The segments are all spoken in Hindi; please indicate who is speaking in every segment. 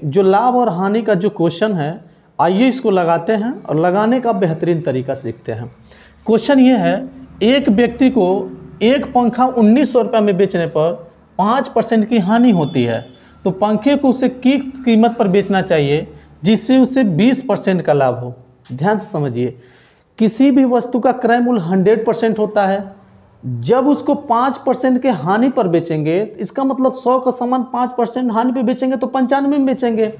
Speaker 1: जो लाभ और हानि का जो क्वेश्चन है, आइए इसको लगाते हैं और लगाने का बेहतरीन तरीका सीखते हैं। क्वेश्चन ये है, एक व्यक्ति को एक पंखा 1900 रुपये में बेचने पर 5% की हानि होती है, तो पंखे को उसे किस कीमत पर बेचना चाहिए जिससे उसे 20% का लाभ हो। ध्यान से समझिए, किसी भी वस्तु का क्रय मूल्य 100% होता है। जब उसको 5% के हानि पर बेचेंगे, इसका मतलब 100 का सामान 5% हानि पे बेचेंगे तो 95 में बेचेंगे।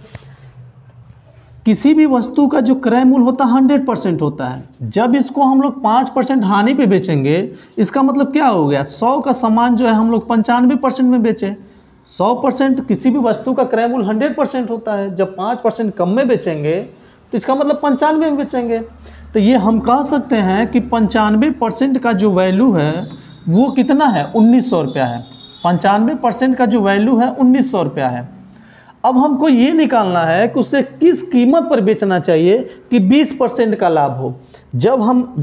Speaker 1: किसी भी वस्तु का जो क्रय मूल्य होता है 100% होता है। जब इसको हम लोग 5% हानि पे बेचेंगे, इसका मतलब क्या हो गया, 100 का सामान जो है हम लोग 95% में बेचें। 100% किसी भी वस्तु का क्रय मूल्य 100% होता है, जब 5% कम में बेचेंगे तो इसका मतलब 95 में बेचेंगे। तो ये हम कह सकते हैं कि 95% का जो वैल्यू है वो कितना है, 1900 रुपया है। 95% का जो वैल्यू है 1900 रुपया है। अब हमको ये निकालना है कि उसे किस कीमत पर बेचना चाहिए कि 20% का लाभ हो। जब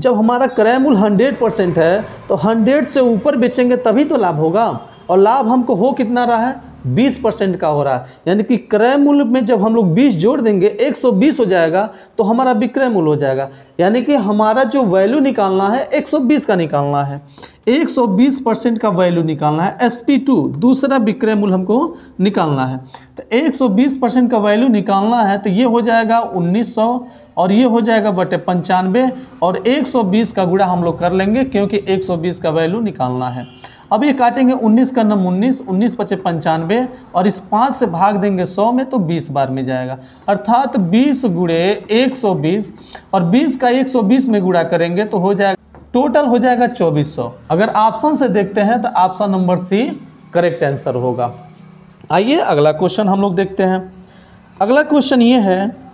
Speaker 1: हमारा क्रय मूल्य 100% है तो 100 से ऊपर बेचेंगे तभी तो लाभ होगा, और लाभ हमको हो कितना रहा है, 20% का हो रहा है। यानी कि क्रय मूल्य में जब हम लोग 20 जोड़ देंगे 120 हो जाएगा तो हमारा विक्रय मूल्य हो जाएगा। यानी कि हमारा जो वैल्यू निकालना है 120 का निकालना है, 120% का वैल्यू निकालना है। SP2 दूसरा विक्रय मूल्य हमको निकालना है। तो 120% का वैल्यू निकालना है तो ये हो जाएगा 1900 और ये हो जाएगा बटे 95, और 120 का गुणा हम लोग कर लेंगे क्योंकि 120 का वैल्यू निकालना है। अब ये काटेंगे 19 का नम 19, 19 पचे 95, और इस 5 से भाग देंगे 100 में तो 20 बार में जाएगा, अर्थात 20 गुणे 120, और 20 का 120 में गुणा करेंगे तो हो जाएगा, टोटल हो जाएगा 2400। अगर ऑप्शन से देखते हैं तो option number C correct answer होगा। आइए अगला क्वेश्चन हम लोग देखते हैं। अगला क्वेश्चन ये है,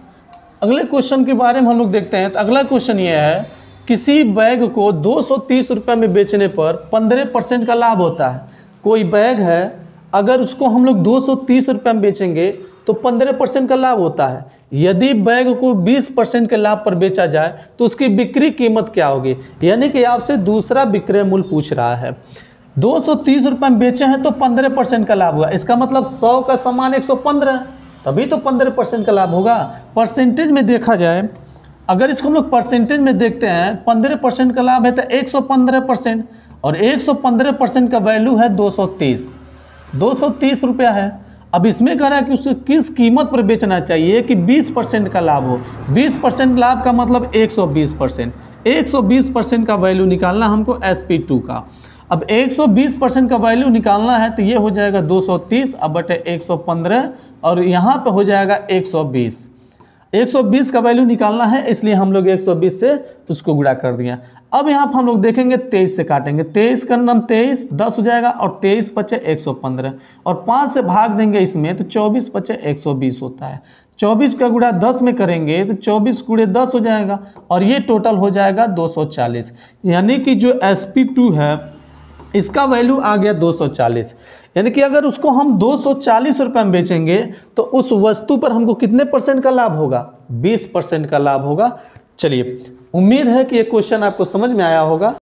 Speaker 1: अगले क्वेश्चन के बारे में हम लोग देखते हैं। तो अगला क्वेश्चन ये है, किसी बैग को 230 रुपये में बेचने पर 15% का लाभ होता है। कोई बैग है, अगर उसको हम लोग 230 रुपये में बेचेंगे तो 15% का लाभ होता है। यदि बैग को 20% के लाभ पर बेचा जाए तो उसकी बिक्री कीमत क्या होगी। यानी कि आपसे दूसरा विक्रय मूल्य पूछ रहा है। 230 रुपये में बेचे हैं तो 15% का लाभ हुआ, इसका मतलब 100 का सामान 115, तभी तो 15% का लाभ होगा। परसेंटेज में देखा जाए, अगर इसको हम लोग परसेंटेज में देखते हैं, 15% का लाभ है तो 115%, और 115% का वैल्यू है 230 रुपया है। अब इसमें कह रहा है कि उसे किस कीमत पर बेचना चाहिए कि 20% का लाभ हो। 20% लाभ का मतलब 120%। 120% का वैल्यू निकालना हमको SP2 का। अब 120% का वैल्यू निकालना है तो ये हो जाएगा 230 अब बटे 115, और यहाँ पे हो जाएगा 120। 120 का वैल्यू निकालना है, इसलिए हम लोग 120 से उसको गुणा कर दिया। अब यहाँ पर हम लोग देखेंगे 23 से काटेंगे, 23 का नाम 23 10 हो जाएगा, और 23 पचे 115, और 5 से भाग देंगे इसमें तो 24 पचे 120 होता है। 24 का गुणा 10 में करेंगे तो 24 गुणे 10 हो जाएगा, और ये टोटल हो जाएगा 240। यानी कि जो SP2 है इसका वैल्यू आ गया 240। यानी कि अगर उसको हम 240 रुपये में बेचेंगे तो उस वस्तु पर हमको कितने % का लाभ होगा, 20% का लाभ होगा। चलिए, उम्मीद है कि ये क्वेश्चन आपको समझ में आया होगा।